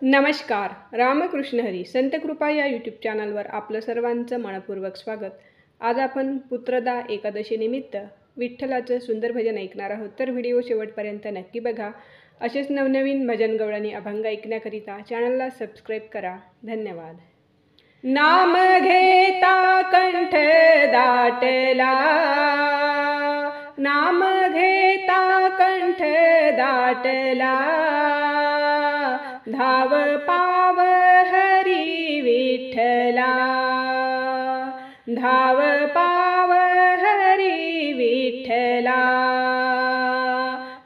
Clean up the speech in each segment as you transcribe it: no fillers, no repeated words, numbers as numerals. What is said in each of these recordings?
नमस्कार. रामकृष्ण हरी संत कृपा या यूट्यूब चॅनलवर आपलं सर्वांचं मनपूर्वक स्वागत. आज आपण पुत्रदा एकादशीनिमित्त विठ्ठलाचं सुंदर भजन ऐकणार आहोत. तर व्हिडिओ शेवटपर्यंत नक्की बघा. असेच नवनवीन भजन गवळणी अभंग ऐकण्याकरिता चॅनलला सबस्क्राईब करा. धन्यवाद. नाम घेता कंठ दाटला, नाम घेता कंठ दाटला, धाव पाव हरी विठ्ठला, धाव पाव हरी विठ्ठला.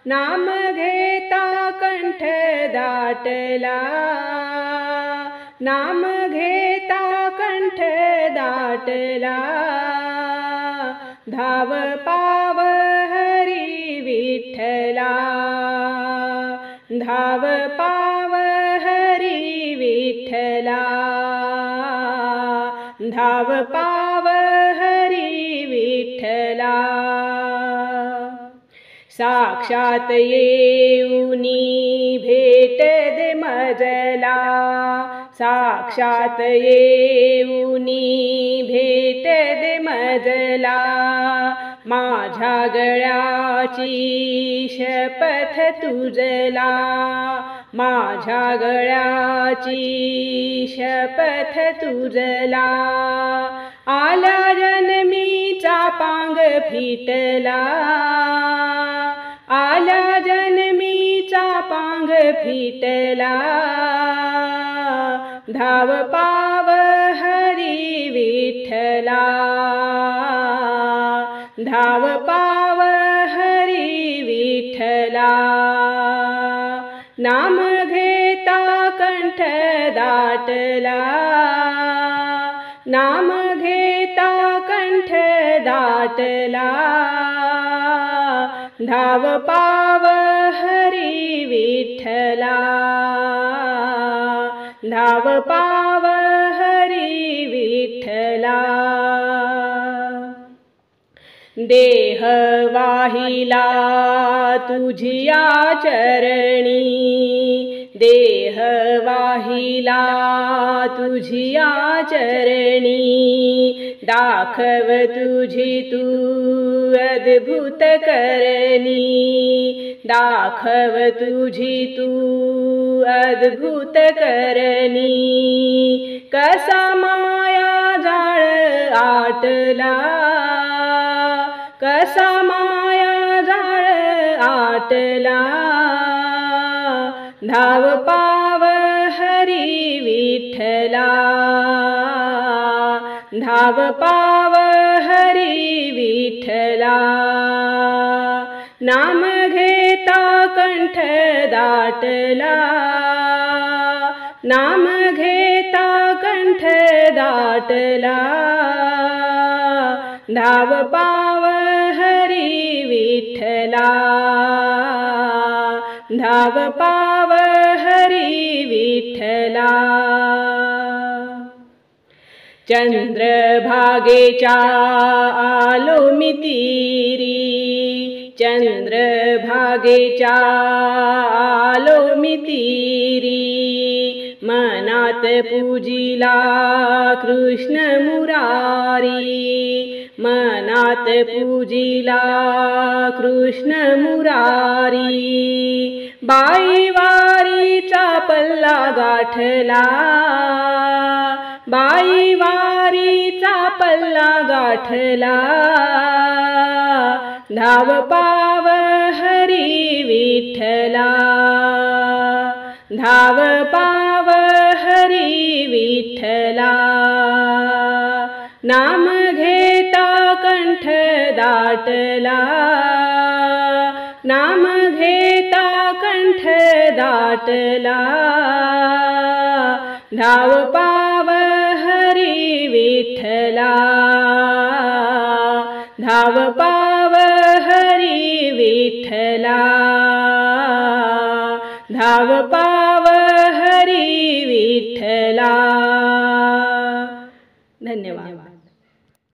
नाम घेता कंठ दाटला, नाम घेता कंठ दाटला, धाव पाव हरी विठ्ठला, धाव पाव हरी विठ्ठला, धाव पाव हरी विठ्ठला. साक्षात येऊनी भेट दे मजला, साक्षात येऊनी भेट दे मजला, माझ्या गळ्याची शपथ तुझला, माझ्या गळ्याची शपथ तुझला. आल्या जन्मीचा पांग फिटला, आल्या जन्मीचा पांग फिटला, धाव पाव हरी विठ्ठला, धाव पाव हरी विठ्ठला. नाम घेता कंठ दाटला, नाम घेता कंठ दाटला, धाव पाव हरी विठ्ठला, धाव पाव हरी विठ्ठला. देह वाहिला तुझिया चरणी, देह वाहिला तुझिया चरणी, दाखव तुझी तू अद्भुत करणी, दाखव तुझी तू अद्भुत करणी. कसा माया जाळ आटला, कसा माया जाळ आटला, धाव पाव हरी विठ्ठला, धाव पाव हरी विठ्ठला. नाम घेता कंठ दाटला, नाम घेता कंठ दाटला, धाव पाव हरी विठ्ठला, धाव पाव हरी विठ्ठला. चंद्रभागेच्या आलो मी तीरी, चंद्रभागेच्या आलो मी तीरी, मनात पूजिला कृष्ण मुरारी, मनात पूजिला कृष्ण मुरारी. बाई वारीचा पल्ला गाठला, बाई वारीचा पल्ला गाठला, धाव पाव हरी विठ्ठला, धाव पाव हरी विठ्ठला. नाम घेता कंठ दाटला, नाम घेता कंठ दाटला, धाव पाव हरी विठ्ठला, धाव पाव हरी विठ्ठला, धाव पाव हरी विठ्ठला. धन्यवाद.